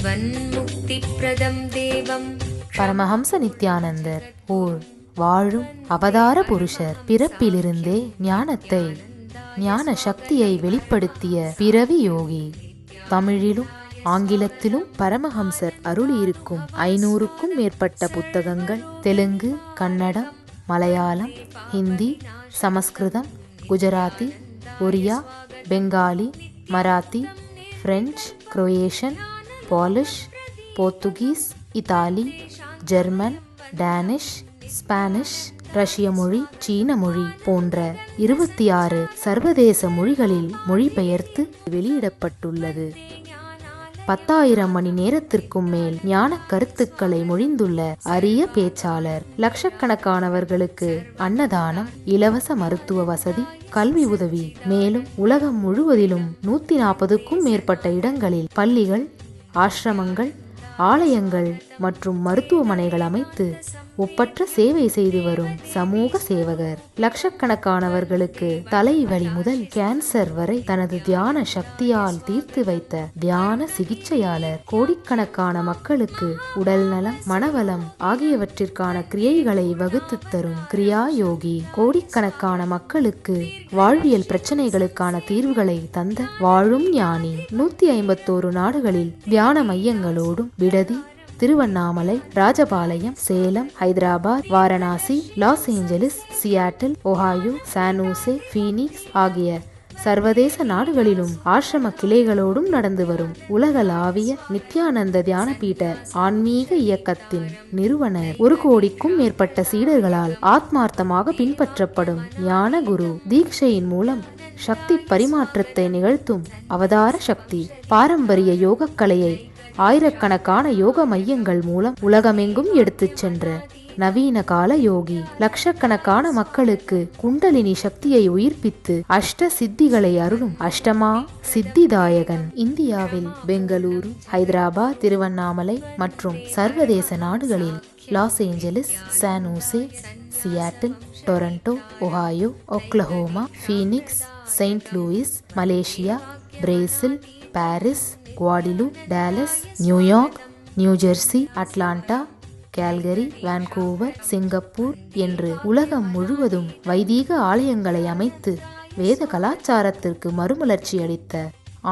ஜீவன்முக்திப்ரதம் தேவம். பரமஹம்ச நித்யானந்தர் ஓர் வாழும் அவதார புருஷர். பிறப்பிலிருந்தே ஞானத்தை ஞான சக்தியை வெளிப்படுத்திய பிறவி யோகி. தமிழிலும் ஆங்கிலத்திலும் பரமஹம்சர் அருளியிருக்கும் 500க்கும் மேற்பட்ட புத்தகங்கள் தெலுங்கு, கன்னடம், மலையாளம், ஹிந்தி, சமஸ்கிருதம், Gujarati, Oriya, Bengali, Marathi, French, Croatian, Polish, Portuguese, இத்தாலி, ஜெர்மன், டேனிஷ், ஸ்பானிஷ், ரஷ்ய மொழி, சீன மொழி போன்ற 26 சர்வதேச மொழிகளில் மொழிபெயர்த்து வெளியிடப்பட்டுள்ளது. 10,000 மணி நேரத்திற்கும் மேல் ஞான கருத்துக்களை மொழிந்துள்ள அரிய பேச்சாளர். லட்சக்கணக்கானவர்களுக்கு அன்னதானம், இலவச மருத்துவ வசதி, கல்வி உதவி, மேலும் உலகம் முழுவதிலும் 140க்கும் மேற்பட்ட இடங்களில் பள்ளிகள், ஆசிரமங்கள், ஆலயங்கள் மற்றும் மருத்துவமனைகள் அமைத்து ஒப்பற்ற சேவை செய்து வரும் சமூக சேவகர். லட்சக்கணக்கானவர்களுக்கு தலைவலி முதல் கேன்சர் வரை தனது தியான சக்தியால் தீர்த்து வைத்த தியான சிகிச்சையாளர். கோடிக்கணக்கான மக்களுக்கு உடல் நலம், மனவளம் ஆகியவற்றிற்கான கிரியைகளை வகுத்து தரும் கிரியா யோகி. கோடிக்கணக்கான மக்களுக்கு வாழ்வியல் பிரச்சனைகளுக்கான தீர்வுகளை தந்த வாழும் ஞானி. 151 நாடுகளில் தியான மையங்களோடும் விடுதி, Tiruvannamalai, Rajapalayam, Salem, Hyderabad, Varanasi, loss Angeles, Seattle, Ohio, San Jose, Phoenix ஆகிய சர்வதேச நாடுகளிலும் ஆசிரம கிளைகளோடும் நடந்து வரும் உலகளாவிய நித்யானந்த தியானபீட ஆன்மீக இயக்கத்தின் நிறுவனர். 1 கோடிக்கும் மேற்பட்ட சீடர்களால் ஆத்மார்த்தமாக பின்பற்றப்படும் ஞான குரு. தீட்சையின் மூலம் சக்தி பரிமாற்றத்தை நிகழ்த்தும் அவதார சக்தி. பாரம்பரிய யோகக்கலையை ஆயிரக்கணக்கான யோக மையங்கள் மூலம் உலகமெங்கும் எடுத்துச் சென்ற நவீன கால யோகி. லட்சக்கணக்கான மக்களுக்கு குண்டலினி சக்தியை உயிர்ப்பித்து அஷ்ட சித்திகளை அருளும் அஷ்டமா சித்திதாயகன். இந்தியாவில் பெங்களூரு, ஹைதராபாத், திருவண்ணாமலை மற்றும் சர்வதேச நாடுகளில் Los Angeles, San Jose, Seattle, Toronto, Ohio, Oklahoma, Phoenix, Saint Louis, Malaysia, Brazil, Paris, Guadeloupe, Dallas, New York, New Jersey, Atlanta, Calgary, Vancouver, Singapore என்று உலகம் முழுவதும் வைதீக ஆலயங்களை அமைத்து வேத கலாச்சாரத்திற்கு மறுமலர்ச்சி அளித்த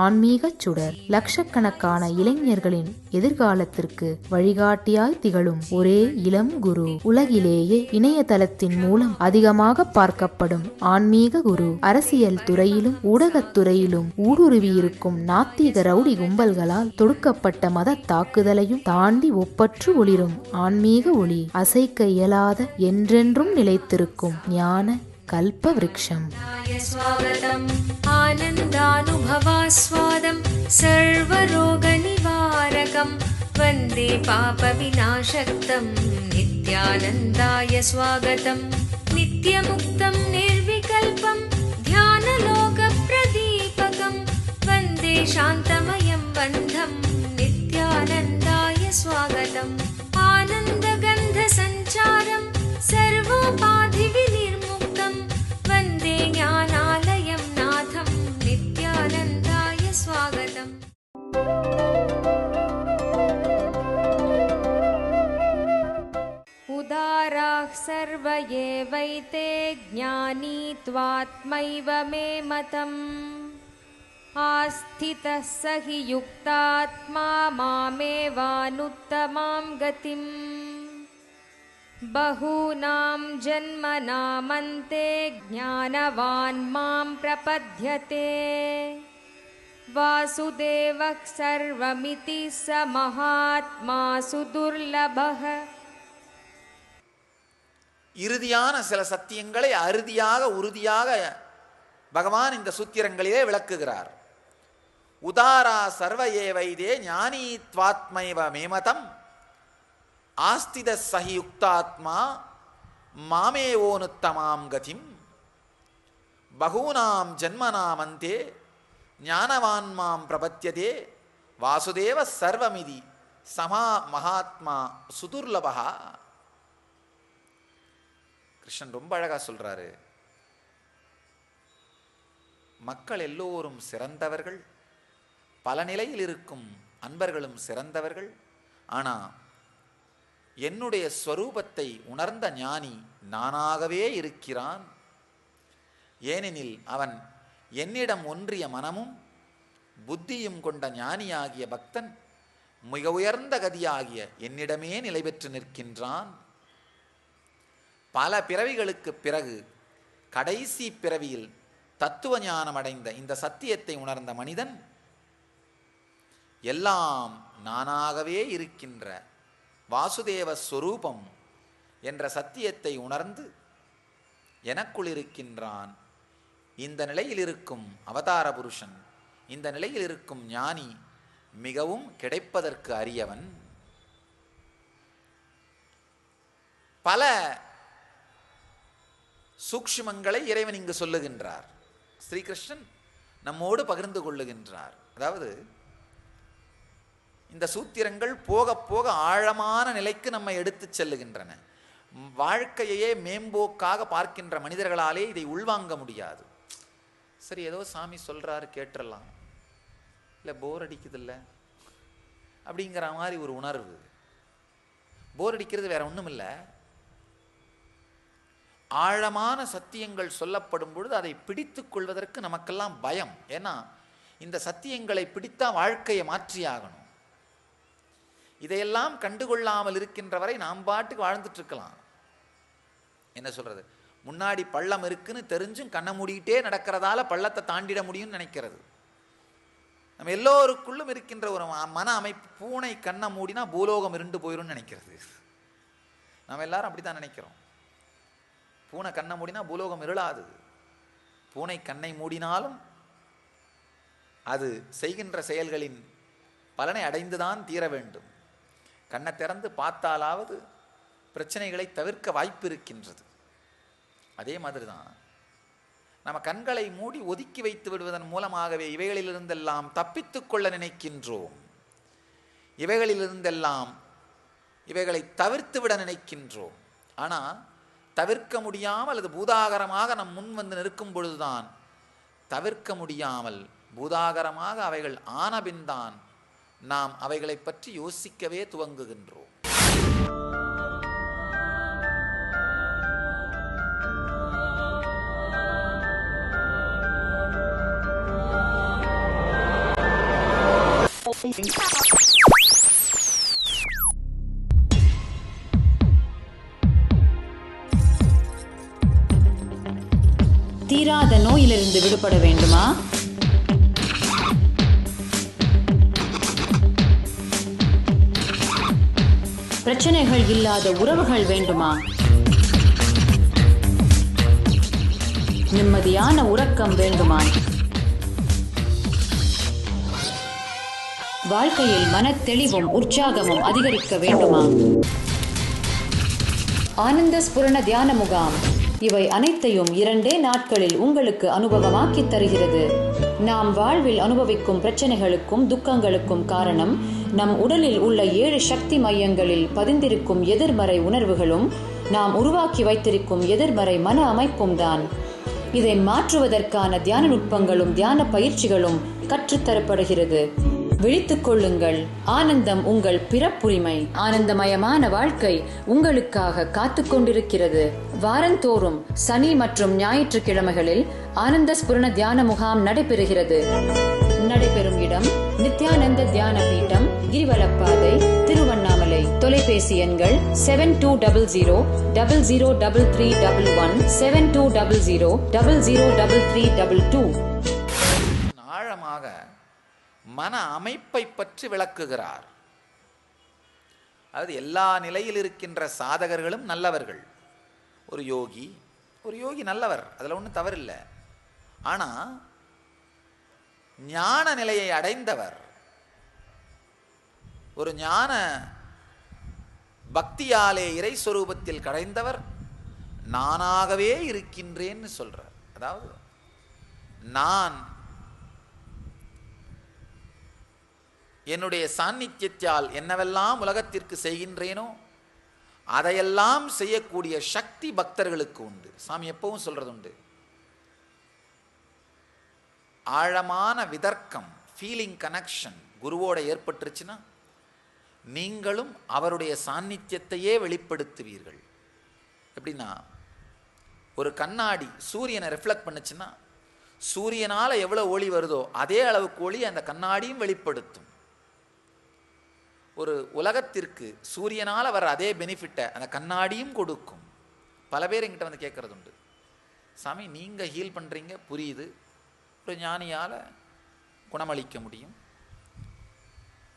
ஆன்மீக சுடர். லட்சக்கணக்கான இளைஞர்களின் எதிர்காலத்திற்கு வழிகாட்டியாய் திகழும் ஒரே இளம் குரு. உலகிலேயே இணையதளத்தின் மூலம் அதிகமாக பார்க்கப்படும் ஆன்மீக குரு. அரசியல் துறையிலும் ஊடகத்துறையிலும் ஊடுருவியிருக்கும் நாத்திக ரவுடி கும்பல்களால் தொடுக்கப்பட்ட மத தாக்குதலையும் தாண்டி ஒப்பற்று ஒளிரும் ஆன்மீக ஒளி. அசைக்க இயலாத என்றென்றும் நிலைத்திருக்கும் ஞான கல்ப விருட்சம். ஆனந்தானுபவாஸ்வாதம் சர்வரோக நிவாரகம் வந்தே பாப விநாசக்தம் நித்யானந்தாய ஸ்வாகதம். நித்யமுக்தம் நிர்விகல்பம் தியானலோக பிரதீபகம் வந்தே சாந்தமயம் பந்தம் நித்யானந்தாய ஸ்வாகதம். ஆனந்தகந்த சஞ்சாரம் சர்வோபாதி விநிர்முக்தம் வந்தே ஞானாலயம் நாதம் நித்யானந்தாய ஸ்வாகதம். உதாராः சர்வ ஏவைதே ஞானீ த்வாத்மைவ மே மதம். ஆஸ்திதः ஸ ஹி யுக்தாத்மா மாமேவானுத்தமாம் கதிம். பஹூனாம் ஜன்மனாமந்தே ஞானவான் மாம் பிரபத்யதே. வாசுதேவः சர்வமிதி ஸ மகாத்மா சுதுர்லபஹ. இறுதியான சில சத்தியங்களை அறுதியாக உறுதியாக பகவான் இந்த சூத்திரங்களிலே விளக்குகிறார். உதாரா சர்வ ஏவைதே ஞானீ த்வாத்மைவ மேமதம் ஆஸ்தித சஹி யுக்தாத்மா மாமேவோனுத்தமாம் கதிம். பகூனாம் ஜன்மனாமந்தே ஞானவான் மாம் பிரபத்யதே. வாசுதேவ சர்வமிதி சமா மகாத்மா சுதுர்லபஹா. கிருஷ்ணன் ரொம்ப அழகா சொல்றாரு. மக்கள் எல்லோரும் சிறந்தவர்கள், பல நிலையில் இருக்கும் அன்பர்களும் சிறந்தவர்கள். ஆனால் என்னுடைய ஸ்வரூபத்தை உணர்ந்த ஞானி நானாகவே இருக்கிறான். ஏனெனில் அவன் என்னிடம் ஒன்றிய மனமும் புத்தியும் கொண்ட ஞானியாகிய பக்தன் மிக உயர்ந்த கதியாகிய என்னிடமே நிலை பெற்று நிற்கின்றான். பல பிறவிகளுக்கு பிறகு கடைசி பிறவியில் தத்துவ ஞானம் அடைந்த இந்த சத்தியத்தை உணர்ந்த மனிதன் எல்லாம் நானாகவே இருக்கின்ற வாசுதேவ ஸ்வரூபம் என்ற சத்தியத்தை உணர்ந்து எனக்குள் இருக்கின்றான். இந்த நிலையில் இருக்கும் அவதார புருஷன், இந்த நிலையில் இருக்கும் ஞானி மிகவும் கிடைப்பதற்கு அரியவன். பல சூக்ஷ்மங்களை இறைவன் இங்கு சொல்லுகின்றார். ஸ்ரீகிருஷ்ணன் நம்மோடு பகிர்ந்து கொள்ளுகின்றார். அதாவது இந்த சூத்திரங்கள் போக போக ஆழமான நிலைக்கு நம்மை எடுத்து செல்லுகின்றன. வாழ்க்கையே மேம்போக்காக பார்க்கின்ற மனிதர்களாலே இதை உள்வாங்க முடியாது. சரி, ஏதோ சாமி சொல்றாரு கேட்டுடலாம், இல்லை போர் அடிக்குதில்ல அப்படிங்கிற மாதிரி ஒரு உணர்வு. போர் அடிக்கிறது வேற ஒன்றும் இல்லை. ஆழமான சத்தியங்கள் சொல்லப்படும் பொழுது அதை பிடித்து கொள்வதற்கு நமக்கெல்லாம் பயம். ஏன்னா இந்த சத்தியங்களை பிடித்தா வாழ்க்கையை மாற்றியாகணும். இதையெல்லாம் கண்டுகொள்ளாமல் இருக்கின்ற வரை நாம் பாட்டுக்கு வாழ்ந்துட்டு இருக்கலாம். என்ன சொல்றது, முன்னாடி பள்ளம் இருக்குன்னு தெரிஞ்சும் கண்ணை மூடிக்கிட்டே நடக்கிறதால பள்ளத்தை தாண்டிட முடியும்னு நினைக்கிறது. நம்ம எல்லோருக்குள்ளும் இருக்கின்ற ஒரு மன அமைப்பு, பூனை கண்ணை மூடினா பூலோகம் இருண்டு போயிடும் நினைக்கிறது. நம்ம எல்லாரும் அப்படித்தான் நினைக்கிறோம். பூனை கண்ணை மூடினா பூலோகம் இருளாது. பூனை கண்ணை மூடினாலும் அது செய்கின்ற செயல்களின் பலனை அடைந்துதான் தீர வேண்டும். கண்ணை திறந்து பார்த்தாலாவது பிரச்சனைகளை தவிர்க்க வாய்ப்பு இருக்கின்றது. அதே மாதிரி தான் நம்ம கண்களை மூடி ஒதுக்கி வைத்து விடுவதன் மூலமாகவே இவைகளிலிருந்தெல்லாம் தப்பித்து கொள்ள நினைக்கின்றோம். இவைகளிலிருந்தெல்லாம் இவைகளை தவிர்த்து விட நினைக்கின்றோம். ஆனால் தவிர்க்க முடியாமல் அது பூதாகரமாக நம் முன் வந்து நிற்கும் பொழுதுதான் தவிர்க்க முடியாமல் பூதாகரமாக அவைகள் ஆனபின்தான் நாம் அவைகளை பற்றி யோசிக்கவே துவங்குகின்றோம். தீராத நோயிலிருந்து விடுபட வேண்டுமா? பிரச்சனைகள் இல்லாத உறவுகள் வேண்டுமா? நிம்மதியான உறக்கம் வேண்டுமா? வாழ்க்கையில் மனத்தெளிவும் உற்சாகமும் அதிகரிக்க வேண்டுமா? ஆனந்த ஸ்புரண தியான முகாம் இவை அனைத்தையும் 2 நாட்களில் உங்களுக்கு அனுபவமாக்கி தருகிறது. நாம் வாழ்வில் அனுபவிக்கும் பிரச்சனைகளுக்கும் துக்கங்களுக்கும் காரணம் நம் உடலில் உள்ள 7 சக்தி மையங்களில் பதிந்திருக்கும் எதிர்மறை உணர்வுகளும் நாம் உருவாக்கி வைத்திருக்கும் எதிர்மறை மன அமைப்பும் தான். இதை மாற்றுவதற்கான தியான நுட்பங்களும் தியான பயிற்சிகளும் கற்றுத்தரப்படுகிறது. விழித்துக் கொள்ளுங்கள். ஆனந்தம் உங்கள் பிறப்புரிமை. ஆனந்தமயமான வாழ்க்கை உங்களுக்காக காத்து கொண்டிருக்கிறது. வாரந்தோறும் சனி மற்றும் ஞாயிற்றுக்கிழமைகளில் ஆனந்த ஸ்புரண தியான முகாம் நடைபெறுகிறது. நடைபெறும் இடம் நித்யானந்த தியான பீட்டம், கிரிவலப்பாதை, திருவண்ணாமலை. தொலைபேசி எண்கள் 7200003311 7200003322. ஆழமாக மன அமைப்பை பற்றி விளக்குகிறார். அதாவது எல்லா நிலையில் இருக்கின்ற சாதகர்களும் நல்லவர்கள். ஒரு யோகி நல்லவர், அதில் ஒன்றும் தவறில்லை. ஆனால் ஞான நிலையை அடைந்தவர், ஒரு ஞான பக்தியாலே இறை சொரூபத்தில் கடைந்தவர் நானாகவே இருக்கின்றேன்னு சொல்றார். அதாவது நான் என்னுடைய சாநித்தியத்தால் என்னவெல்லாம் உலகத்திற்கு செய்கின்றேனோ அதையெல்லாம் செய்யக்கூடிய சக்தி பக்தர்களுக்கு உண்டு. சாமி எப்பவும் சொல்றது உண்டு, ஆழமான விதர்க்கம், ஃபீலிங் கனெக்ஷன் குருவோட ஏற்பட்டுருச்சுன்னா நீங்களும் அவருடைய சாநித்தியத்தையே வெளிப்படுத்துவீர்கள். எப்படின்னா, ஒரு கண்ணாடி சூரியனை ரிஃப்ளெக்ட் பண்ணுச்சுன்னா சூரியனால் எவ்வளோ ஒளி வருதோ அதே அளவுக்கு ஒளி அந்த கண்ணாடியும் வெளிப்படுத்தும். ஒரு உலகத்திற்கு சூரியனால் வர அதே பெனிஃபிட்டை அந்த கண்ணாடியும் கொடுக்கும். பல பேர் என்கிட்ட வந்து கேட்குறது உண்டு, சாமி நீங்கள் ஹீல் பண்ணுறீங்க புரியுது, ஒரு ஞானியால் குணமளிக்க முடியும்,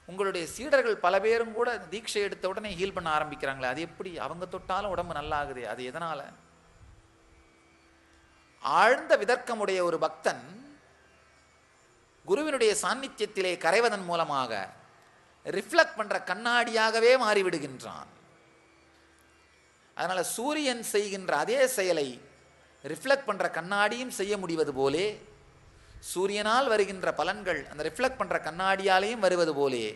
உங்களுடைய சீடர்கள் பல பேரும் கூட தீட்சை எடுத்த உடனே ஹீல் பண்ண ஆரம்பிக்கிறாங்களே, அது எப்படி? அவங்க தொட்டாலும் உடம்பு நல்லா ஆகுது, அது எதனால்? ஆழ்ந்த விதர்க்கமுடைய ஒரு பக்தன் குருவினுடைய சாநித்தியத்திலே கரைவதன் மூலமாக ரிஃப்ளெக்ட் பண்ற கண்ணாடியாகவே மாறிவிடுகின்றான். அதனால சூரியன் செய்கின்ற அதே செயலை ரிஃப்ளெக்ட் பண்ற கண்ணாடியும் செய்ய முடிவது போலே, சூரியனால் வருகின்ற பலன்கள் அந்த ரிஃப்ளெக்ட் பண்ற கண்ணாடியாலேயும் வருவது போலே,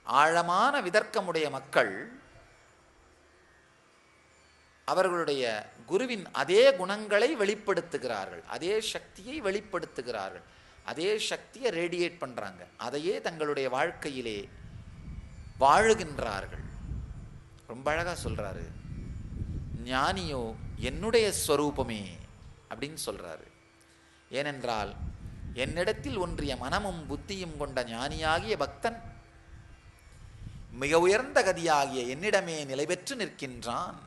ஆழமான விதர்க்கமுடைய மக்கள் அவர்களுடைய குருவின் அதே குணங்களை வெளிப்படுத்துகிறார்கள், அதே சக்தியை வெளிப்படுத்துகிறார்கள், அதே சக்தியை ரேடியேட் பண்றாங்க, அதையே தங்களுடைய வாழ்க்கையிலே வாழுகின்றார்கள். ரொம்ப அழகா சொல்றாரு, ஞானியோ என்னுடைய ஸ்வரூபமே அப்படின்னு சொல்றாரு. ஏனென்றால் என்னிடத்தில் ஒன்றிய மனமும் புத்தியும் கொண்ட ஞானியாகிய பக்தன் மிக உயர்ந்த கதியாகிய என்னிடமே நிலை பெற்று நிற்கின்றான்.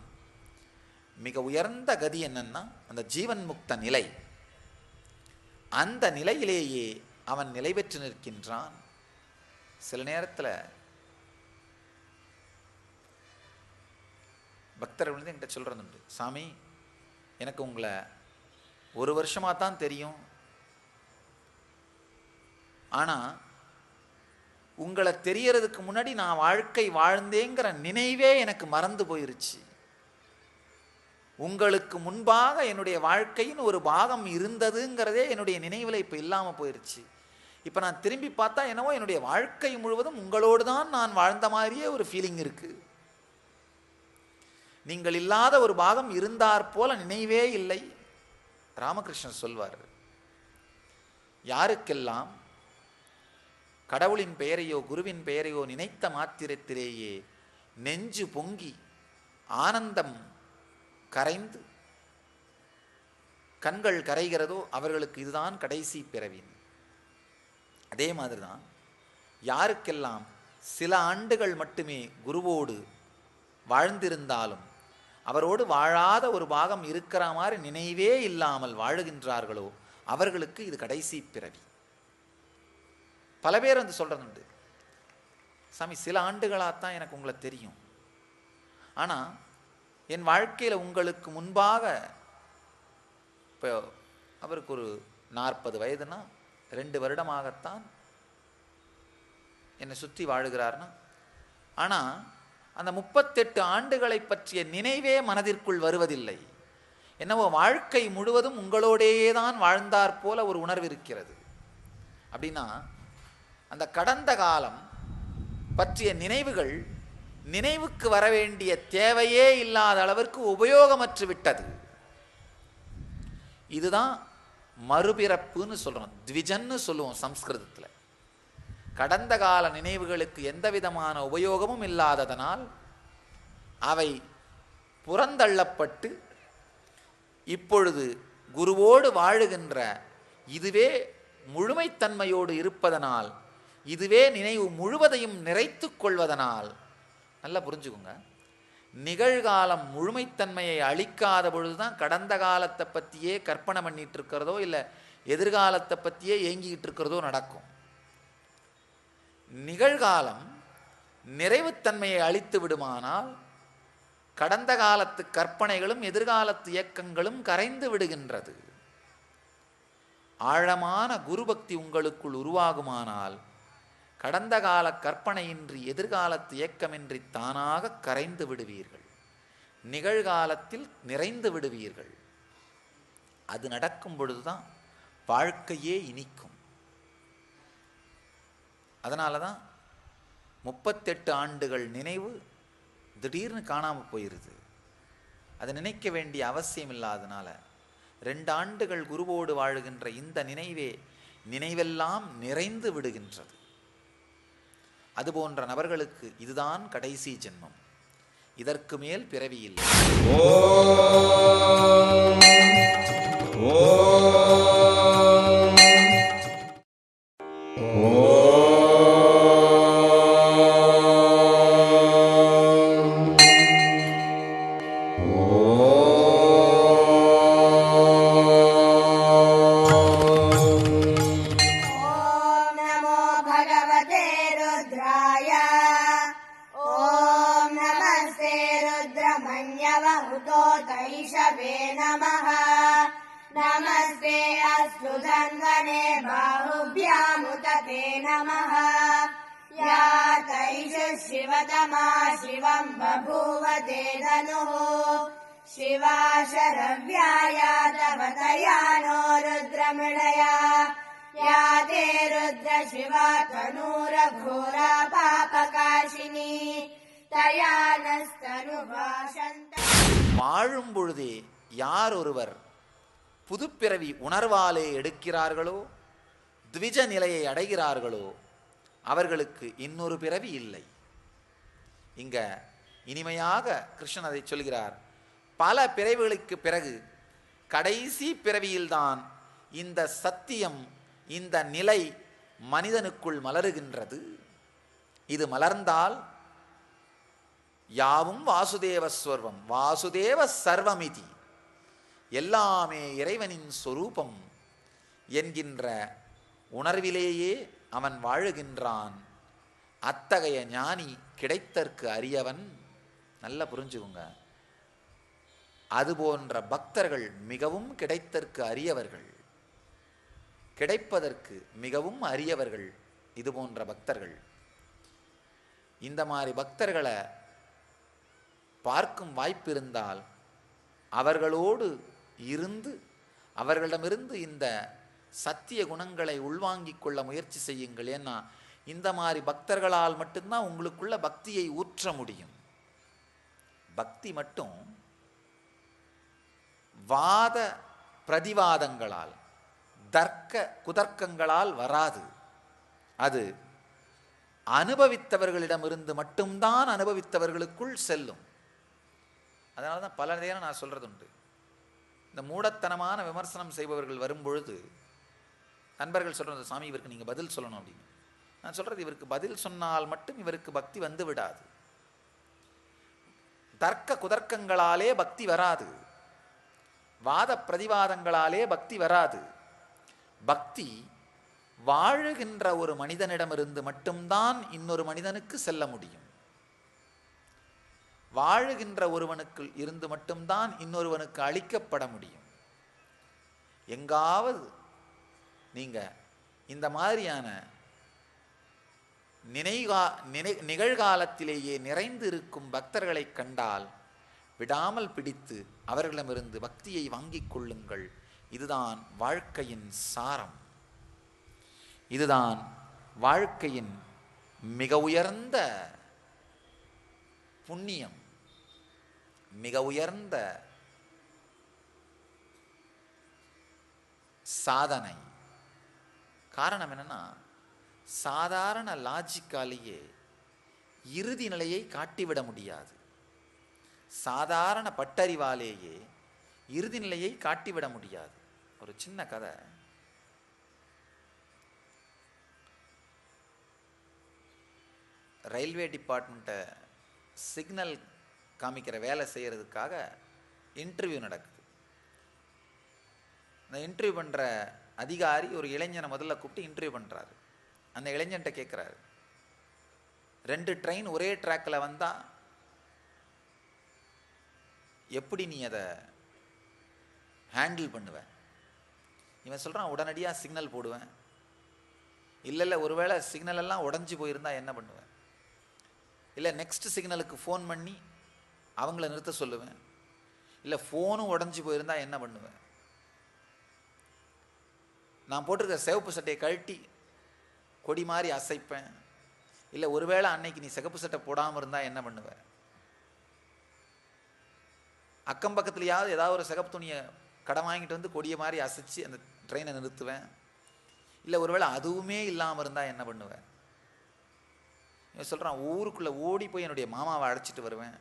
மிக உயர்ந்த கதி என்னன்னா அந்த ஜீவன் முக்த நிலை, அந்த நிலையிலேயே அவன் நிலை பெற்று நிற்கின்றான். சில நேரத்தில் பக்தர்கள் வந்து என்கிட்ட சொல்றது உண்டு, சாமி எனக்கு உங்களை ஒரு வருஷமாக தான் தெரியும், ஆனால் உங்களை தெரியறதுக்கு முன்னாடி நான் வாழ்க்கை வாழ்ந்தேங்கிற நினைவே எனக்கு மறந்து போயிருச்சு. உங்களுக்கு முன்பாக என்னுடைய வாழ்க்கையின் ஒரு பாகம் இருந்ததுங்கிறதே என்னுடைய நினைவில் இப்போ இல்லாமல் போயிருச்சு. இப்போ நான் திரும்பி பார்த்தா என்னவோ என்னுடைய வாழ்க்கை முழுவதும் உங்களோடு தான் நான் வாழ்ந்த மாதிரியே ஒரு ஃபீலிங் இருக்கு. நீங்கள் இல்லாத ஒரு பாகம் இருந்தார் போல நினைவே இல்லை. ராமகிருஷ்ணர் சொல்வார், யாருக்கெல்லாம் கடவுளின் பெயரையோ குருவின் பெயரையோ நினைத்த மாத்திரத்திலேயே நெஞ்சு பொங்கி ஆனந்தம் கரைந்து கண்கள் கரைகிறதோ அவர்களுக்கு இதுதான் கடைசி பிறவின். அதே மாதிரி தான் யாருக்கெல்லாம் சில ஆண்டுகள் மட்டுமே குருவோடு வாழ்ந்திருந்தாலும் அவரோடு வாழாத ஒரு பாகம் இருக்கிற மாதிரி நினைவே இல்லாமல் வாழுகின்றார்களோ அவர்களுக்கு இது கடைசி பிறவி. பல பேர் வந்து சொல்றதுண்டு, சாமி சில ஆண்டுகளாகத்தான் எனக்கு உங்களை தெரியும், ஆனால் என் வாழ்க்கையில் உங்களுக்கு முன்பாக இப்போ அவருக்கு ஒரு 40 வயதுனா 2 வருடமாகத்தான் என்னை சுற்றி வாழுகிறார்னா, ஆனால் அந்த 38 ஆண்டுகளை பற்றிய நினைவே மனதிற்குள் வருவதில்லை. என்னவோ வாழ்க்கை முழுவதும் உங்களோடையே தான் வாழ்ந்தார் போல ஒரு உணர்வு இருக்கிறது. அப்படின்னா அந்த கடந்த காலம் பற்றிய நினைவுகள் நினைவுக்கு வர வேண்டிய தேவையே இல்லாத அளவிற்கு உபயோகமற்று விட்டது. இதுதான் மறுபிறப்புன்னு சொல்றோம், த்விஜன்னு சொல்லுவோம் சம்ஸ்கிருதத்தில். கடந்த கால நினைவுகளுக்கு எந்த விதமான உபயோகமும் இல்லாததனால் அவை புறந்தள்ளப்பட்டு இப்பொழுது குருவோடு வாழுகின்ற இதுவே முழுமைத்தன்மையோடு இருப்பதனால், இதுவே நினைவு முழுவதையும் நிறைத்து கொள்வதனால், நல்லா புரிஞ்சுக்கோங்க, நிகழ்காலம் முழுமைத்தன்மையை அளிக்காத பொழுதுதான் கடந்த காலத்தை பற்றியே கற்பனை பண்ணிட்டு இருக்கிறதோ இல்லை எதிர்காலத்தை பற்றியே ஏங்கிக்கிட்டு இருக்கிறதோ நடக்கும். நிகழ்காலம் நிறைவுத்தன்மையை அளித்து விடுமானால் கடந்த காலத்து கற்பனைகளும் எதிர்காலத்து இயக்கங்களும் கரைந்து விடுகின்றது. ஆழமான குருபக்தி உங்களுக்குள் உருவாகுமானால் கடந்த கால கற்பனையின்றி எதிர்காலத்து இயக்கமின்றி தானாக கரைந்து விடுவீர்கள், நிகழ்காலத்தில் நிறைந்து விடுவீர்கள். அது நடக்கும் பொழுதுதான் வாழ்க்கையே இனிக்கும். அதனால தான் 38 ஆண்டுகள் நினைவு திடீர்னு காணாமல் போயிடுது. அதை நினைக்க வேண்டிய அவசியம் இல்லாதனால 2 ஆண்டுகள் குருவோடு வாழுகின்ற இந்த நினைவே நினைவெல்லாம் நிறைந்து விடுகின்றது. அதுபோன்ற நபர்களுக்கு இதுதான் கடைசி ஜென்மம், இதற்கு மேல் பிறவி இல்லை. नमस्ते अस्तु धन्वने बाहुभ्यामुतते नमः। या तैष शिवतमा शिवं बभूव ते धनुः शिवा शरव्याया तव तया नो रुद्रमृडया। या ते रुद्र शिवा तनूरघोरा पापकाशिनी तया नस्तनुभाषन्त। வாழும் பொழுதே யார் ஒருவர் புதுப்பிறவி உணர்வாலே எடுக்கிறார்களோ, த்விஜ நிலையை அடைகிறார்களோ, அவர்களுக்கு இன்னொரு பிறவி இல்லை. இங்க இனிமையாக கிருஷ்ணன் அதை சொல்கிறார். பல பிறவிகளுக்கு பிறகு கடைசி பிறவியில்தான் இந்த சத்தியம், இந்த நிலை மனிதனுக்குள் மலருகின்றது. இது மலர்ந்தால் யாவும் வாசுதேவ ஸ்வர்வம் வாசுதேவ சர்வமிதி, எல்லாமே இறைவனின் சொரூபம் என்கின்ற உணர்விலேயே அவன் வாழுகின்றான். அத்தகைய ஞானி கிடைத்தற்கு அரியவன். நல்லா புரிஞ்சுக்குங்க. அதுபோன்ற பக்தர்கள் மிகவும் கிடைத்தற்கு அரியவர்கள், கிடைப்பதற்கு மிகவும் அரியவர்கள் இது போன்ற பக்தர்கள். இந்த மாதிரி பக்தர்களை பார்க்கும் வாய்ப்பு இருந்தால் அவர்களோடு இருந்து அவர்களிடமிருந்து இந்த சத்திய குணங்களை உள்வாங்கிக் கொள்ள முயற்சி செய்யுங்கள். ஏன்னா இந்த மாதிரி பக்தர்களால் மட்டும்தான் உங்களுக்குள்ள பக்தியை ஊற்ற முடியும். பக்தி மட்டும் வாத பிரதிவாதங்களால், தர்க்க குதர்க்கங்களால் வராது. அது அனுபவித்தவர்களிடமிருந்து மட்டும்தான் அனுபவித்தவர்களுக்குள் செல்லும். அதனால தான் பல நேரம் நான் சொல்கிறது உண்டு, இந்த மூடத்தனமான விமர்சனம் செய்பவர்கள் வரும்பொழுது நண்பர்கள் சொல்கிறது, சாமி இவருக்கு நீங்கள் பதில் சொல்லணும் அப்படின்னு. நான் சொல்கிறது, இவருக்கு பதில் சொன்னால் மட்டும் இவருக்கு பக்தி வந்து விடாது. தர்க்க குதர்க்கங்களாலே பக்தி வராது, வாத பிரதிவாதங்களாலே பக்தி வராது. பக்தி வாழுகின்ற ஒரு மனிதனிடமிருந்து மட்டும்தான் இன்னொரு மனிதனுக்கு செல்ல முடியும். வாழுகின்ற ஒருவனுக்கு இருந்து மட்டும்தான் இன்னொருவனுக்கு அளிக்கப்பட முடியும். எங்காவது நீங்க இந்த மாதிரியான நிகழ்காலத்திலேயே நிறைந்து இருக்கும் பக்தர்களை கண்டால் விடாமல் பிடித்து அவர்களிடமிருந்து பக்தியை வாங்கிக் கொள்ளுங்கள். இதுதான் வாழ்க்கையின் சாரம், இதுதான் வாழ்க்கையின் மிக உயர்ந்த புண்ணியம், மிக உயர்ந்த சாதனை. காரணம் என்னன்னா, சாதாரண லாஜிக்காலேயே இறுதி நிலையை காட்டிவிட முடியாது. சாதாரண பட்டறிவாலேயே இறுதி நிலையை காட்டிவிட முடியாது. ஒரு சின்ன கதை. ரயில்வே டிபார்ட்மெண்ட்டை சிக்னல் காமிக்கிற வேலை செய்கிறதுக்காக இன்டர்வியூ நடக்குது. அந்த இன்டர்வியூ பண்ணுற அதிகாரி ஒரு இளைஞனை முதல்ல கூப்பிட்டு இன்டர்வியூ பண்ணுறாரு. அந்த இளைஞன்ட்ட கேட்குறாரு, 2 ட்ரெயின் ஒரே ட்ராக்கில் வந்தால் எப்படி நீ அதை ஹேண்டில் பண்ணுவேன்? இவன் சொல்கிறான், உடனடியாக சிக்னல் போடுவேன். இல்லை ஒருவேளை சிக்னல் எல்லாம் உடஞ்சி போயிருந்தா என்ன பண்ணுவேன்? இல்லை நெக்ஸ்ட் சிக்னலுக்கு ஃபோன் பண்ணி அவங்கள நிறுத்த சொல்லுவேன். இல்லை ஃபோனும் உடஞ்சி போயிருந்தா என்ன பண்ணுவேன்? நான் போட்டிருக்க சிவப்பு சட்டையை கழட்டி கொடி மாதிரி அசைப்பேன். இல்லை ஒருவேளை அன்னைக்கு நீ சிகப்பு சட்டை போடாமல் இருந்தால் என்ன பண்ணுவேன்? அக்கம் பக்கத்துலையாவது ஏதாவது ஒரு சிகப்பு துணியை கடன் வாங்கிட்டு வந்து கொடியை மாதிரி அசைச்சு அந்த ட்ரெயினை நிறுத்துவேன். இல்லை ஒருவேளை அதுவுமே இல்லாமல் இருந்தால் என்ன பண்ணுவேன்? இவன் சொல்கிறான், ஊருக்குள்ளே ஓடி போய் என்னுடைய மாமாவை அழைச்சிட்டு வருவேன்.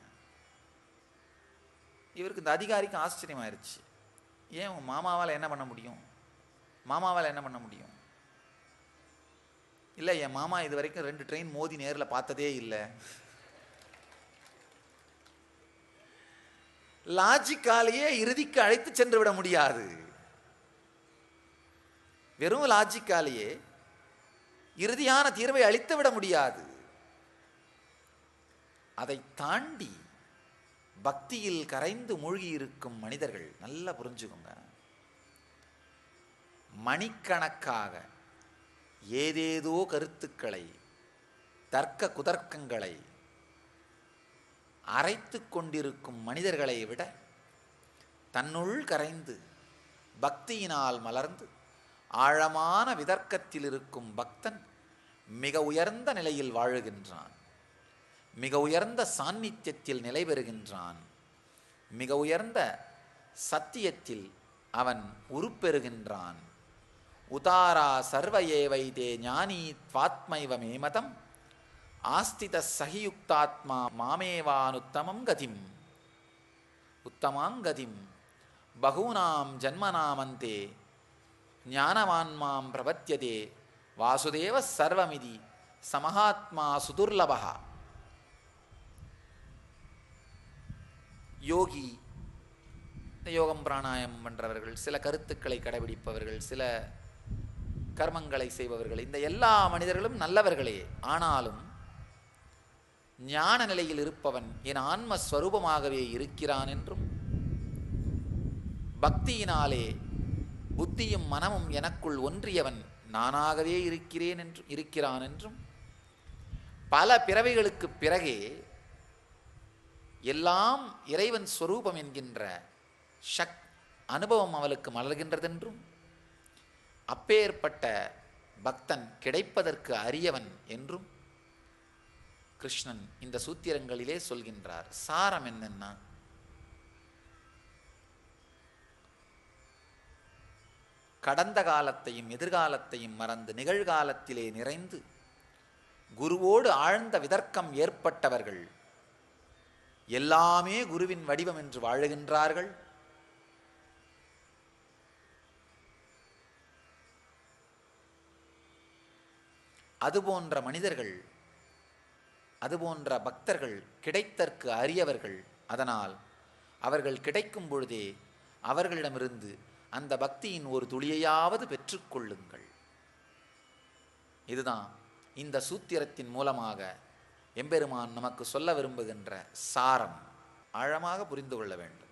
இவருக்கு இந்த அதிகாரிக்கு ஆச்சரியமாயிருச்சு. ஏன் உன் மாமாவால் என்ன பண்ண முடியும், மாமாவால் என்ன பண்ண முடியும்? இல்லை, என் மாமா இது வரைக்கும் 2 ட்ரெயின் மோதி நேரில் பார்த்ததே இல்லை. லாஜிக்காலேயே இறுதிக்கு அழைத்து சென்று விட முடியாது. வெறும் லாஜிக்காலேயே இறுதியான தீர்வை அளித்து விட முடியாது. அதை தாண்டி பக்தியில் கரைந்து மூழ்கி இருக்கும் மனிதர்கள் நல்லா புரிஞ்சுக்கோங்க, மணிக்கணக்காக ஏதேதோ கருத்துக்களை, தர்க்க குதர்க்கங்களை அரைத்து கொண்டிருக்கும் மனிதர்களை விட தன்னுள் கரைந்து பக்தியினால் மலர்ந்து ஆழமான விதர்க்கத்தில் இருக்கும் பக்தன் மிக உயர்ந்த நிலையில் வாழுகின்றான், மிக உயர்ந்த சாநித்தியத்தில் நிலை பெறுகின்றான், மிக உயர்ந்த சத்தியத்தில் அவன் உருப்பெறுகின்றான். உதாரா சர்வ ஏவைதே ஞானி த்வாத்மைவ மேமதம் ஆஸ்தித சகியுக்தாத்மா மாமேவானுத்தமம் கதிம் உத்தமாங்கதிம் பகூனாம் ஜன்மநாமந்தே ஞானவான்மாம் பிரபத்யதே வாசுதேவ சர்வமிதி சமஹாத்மா சுதுர்லபா. யோகி, யோகம் பிராணாயம் பண்ணுறவர்கள், சில கருத்துக்களை கடைபிடிப்பவர்கள், சில கர்மங்களை செய்பவர்கள், இந்த எல்லா மனிதர்களும் நல்லவர்களே. ஆனாலும் ஞான நிலையில் இருப்பவன் என் ஆன்மஸ்வரூபமாகவே இருக்கிறான் என்றும், பக்தியினாலே புத்தியும் மனமும் எனக்குள் ஒன்றியவன் நானாகவே இருக்கிறான் என்றும், பல பிறவைகளுக்கு பிறகே எல்லாம் இறைவன் ஸ்வரூபம் என்கின்ற அனுபவம் அவளுக்கு மலர்கின்றதென்றும், அப்பேற்பட்ட பக்தன் கிடைப்பதற்கு அரியவன் என்றும் கிருஷ்ணன் இந்த சூத்திரங்களிலே சொல்கின்றார். சாரம் என்னன்னா, கடந்த காலத்தையும் எதிர்காலத்தையும் மறந்து நிகழ்காலத்திலே நிறைந்து குருவோடு ஆழ்ந்த விதர்க்கம் ஏற்பட்டவர்கள் எல்லாமே குருவின் வடிவம் என்று வாழுகின்றார்கள். அதுபோன்ற மனிதர்கள், அதுபோன்ற பக்தர்கள் கிடைத்தற்கு அரியவர்கள். அதனால் அவர்கள் கிடைக்கும் பொழுதே அவர்களிடமிருந்து அந்த பக்தியின் ஒரு துளியையாவது பெற்றுக்கொள்ளுங்கள். இதுதான் இந்த சூத்திரத்தின் மூலமாக எம்பெருமான் நமக்கு சொல்ல விரும்புகின்ற சாரம். ஆழமாக புரிந்து கொள்ள வேண்டும்.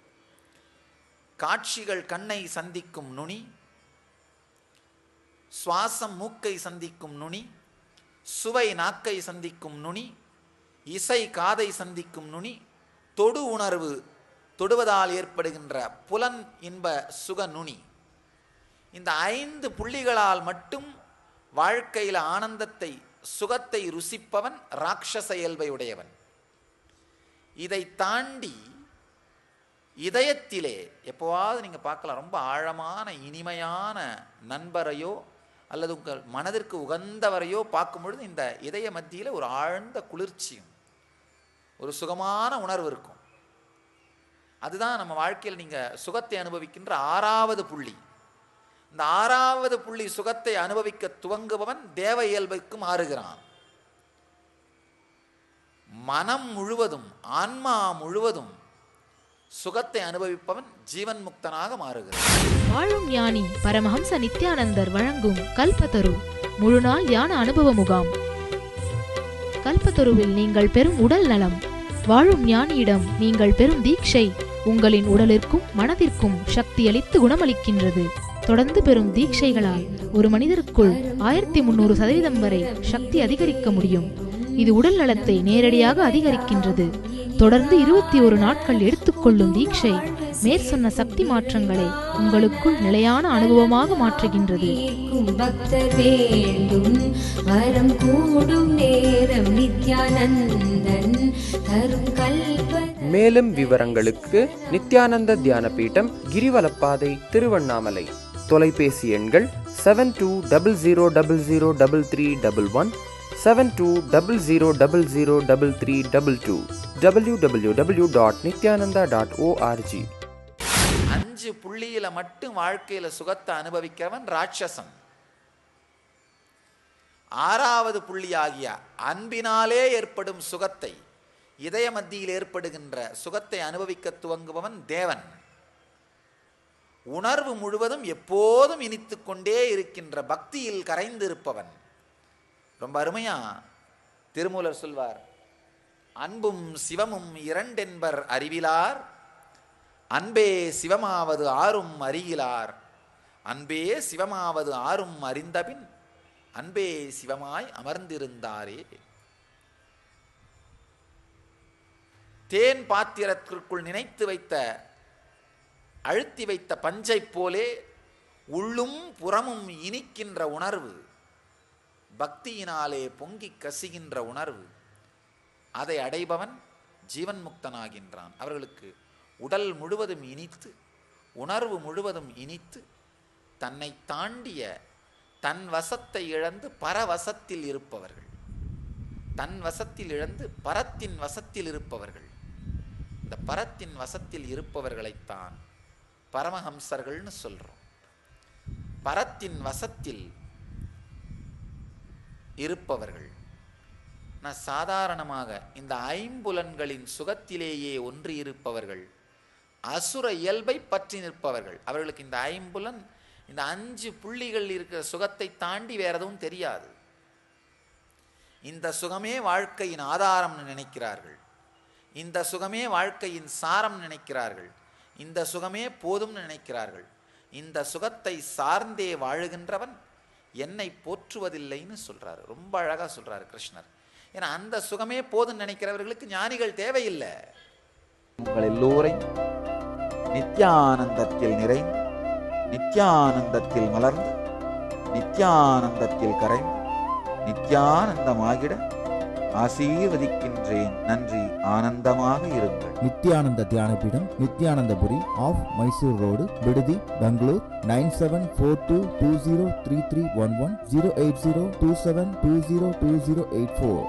காட்சிகள் கண்ணை சந்திக்கும் நுனி, சுவாசம் மூக்கை சந்திக்கும் நுனி, சுவை நாக்கை சந்திக்கும் நுனி, இசை காதை சந்திக்கும் நுனி, தொடு உணர்வு தொடுவதால் ஏற்படுகின்ற புலன் இன்ப சுக நுனி. இந்த 5 புள்ளிகளால் மட்டும் வாழ்க்கையில் ஆனந்தத்தை சுகத்தை ருசிப்பவன் ராட்சச இயல்பை உடையவன். இதை தாண்டி இதயத்திலே எப்போவாவது நீங்கள் பார்க்கலாம், ரொம்ப ஆழமான இனிமையான நண்பரையோ அல்லது உங்கள் மனதிற்கு உகந்தவரையோ பார்க்கும் பொழுது இந்த இதய மத்தியில் ஒரு ஆழ்ந்த குளிர்ச்சியும் ஒரு சுகமான உணர்வு இருக்கும். அதுதான் நம்ம வாழ்க்கையில் நீங்கள் சுகத்தை அனுபவிக்கின்ற 6வது புள்ளி. இந்த 6வது புள்ளி சுகத்தை அனுபவிக்க துவங்குபவன் தேவ இயல்புக்கு மாறுகிறான். மனம் முழுவதும் ஆன்மா முழுவதும் சுகத்தை அனுபவிப்பவன் ஜீவன் முக்தனாக மாறுகிறான். வாழும் ஞானி பரமஹம்ச நித்யானந்தர் வழங்கும் கல்பத்தரு முழுநாள் தியான அனுபவ முகாம். கல்பத்தருவில் நீங்கள் பெறும் உடல் நலம், வாழும் ஞானியிடம் நீங்கள் பெறும் தீட்சை உங்களின் உடலிற்கும் மனதிற்கும் சக்தியளித்து குணமளிக்கின்றது. தொடர்ந்து பெறும் தீட்சைகளால் ஒரு மனிதருக்குள் 1300% வரை சக்தி அதிகரிக்க முடியும். இது உடல் நலத்தை நேரடியாக அதிகரிக்கின்றது. தொடர்ந்து 21 நாட்கள் எடுத்துக்கொள்ளும் தீட்சை மேற்சொன்ன சக்தி மாற்றங்களை உங்களுக்குள் நிலையான அனுபவமாக மாற்றுகின்றது. பக்தர் வேண்டும் வரம் கூடும் நேரம் நித்யானந்தன் தரும் கல்ப. மேலும் விவரங்களுக்கு நித்யானந்த தியான பீடம், கிரிவலப்பாதை, திருவண்ணாமலை. தொலைபேசி எண்கள் 7200003311, 7200003322 www.nityananda.org. 5 புள்ளியில மட்டும் வாழ்க்கையில சுகத்தை அனுபவிக்கிறவன் ராட்சசன். 6வது புள்ளியாகிய அன்பினாலே ஏற்படும் சுகத்தை, இதய மத்தியில் ஏற்படுகின்ற சுகத்தை அனுபவிக்க துவங்குபவன் தேவன். உணர்வு முழுவதும் எப்போதும் இனித்து கொண்டே இருக்கின்ற பக்தியில் கரைந்து இருப்பவன். ரொம்ப அருமையா திருமூலர் சொல்வார், அன்பும் சிவமும் இரண்டென்பர் அறிவிலார், அன்பே சிவமாவது ஆறும் அறிகிலார், அன்பே சிவமாவது ஆறும் அறிந்தபின் அன்பே சிவமாய் அமர்ந்திருந்தாரே. தேன் பாத்திரத்திற்குள் நினைத்து வைத்த, அழுத்தி வைத்த பஞ்சை போலே உள்ளும் புறமும் இனிக்கின்ற உணர்வு, பக்தியினாலே பொங்கி கசிகின்ற உணர்வு, அதை அடைபவன் ஜீவன் முக்தனாகின்றான். அவர்களுக்கு உடல் முழுவதும் இனித்து, உணர்வு முழுவதும் இனித்து, தன்னை தாண்டிய தன் வசத்தை இழந்து பரவசத்தில் இருப்பவர்கள், தன் வசத்தில் இழந்து பரத்தின் வசத்தில் இருப்பவர்கள். இந்த பரத்தின் வசத்தில் இருப்பவர்களைத்தான் பரமஹம்சர்கள்னு சொல்றோம். பரத்தின் வசத்தில் இருப்பவர்கள். நான் சாதாரணமாக இந்த ஐம்புலன்களின் சுகத்திலேயே ஒன்றி இருப்பவர்கள், அசுர இயல்பை பற்றி நிற்பவர்கள். அவர்களுக்கு இந்த ஐம்புலன், இந்த 5 புள்ளிகள் இருக்கிற சுகத்தை தாண்டி வேற எதுவும் தெரியாது. இந்த சுகமே வாழ்க்கையின் ஆதாரம்னு நினைக்கிறார்கள், இந்த சுகமே வாழ்க்கையின் சாரம் நினைக்கிறார்கள், இந்த சுகமே போதும்னு நினைக்கிறார்கள். இந்த சுகத்தை சார்ந்தே வாழுகின்றவன் என்னை போற்றுவதில்லைன்னு சொல்றாரு. ரொம்ப அழகா சொல்றாரு கிருஷ்ணர். ஏன்னா அந்த சுகமே போதும்னு நினைக்கிறவர்களுக்கு ஞானிகள் தேவையில்லை. உங்கள் எல்லோரையும் நித்யானந்தத்தில் நிறைந்து, நித்யானந்தத்தில் மலர்ந்து, நித்யானந்தத்தில் கரைந்து, நித்யானந்தமாகிட ஆசீர்வதிக்கின்றேன். நன்றி. ஆனந்தமாக இருங்கள். நித்யானந்த தியானபீடம், நித்யானந்தபுரி ஆஃப் மைசூர் ரோடு, விடுதி, பெங்களூர். 9742203311 08027202084.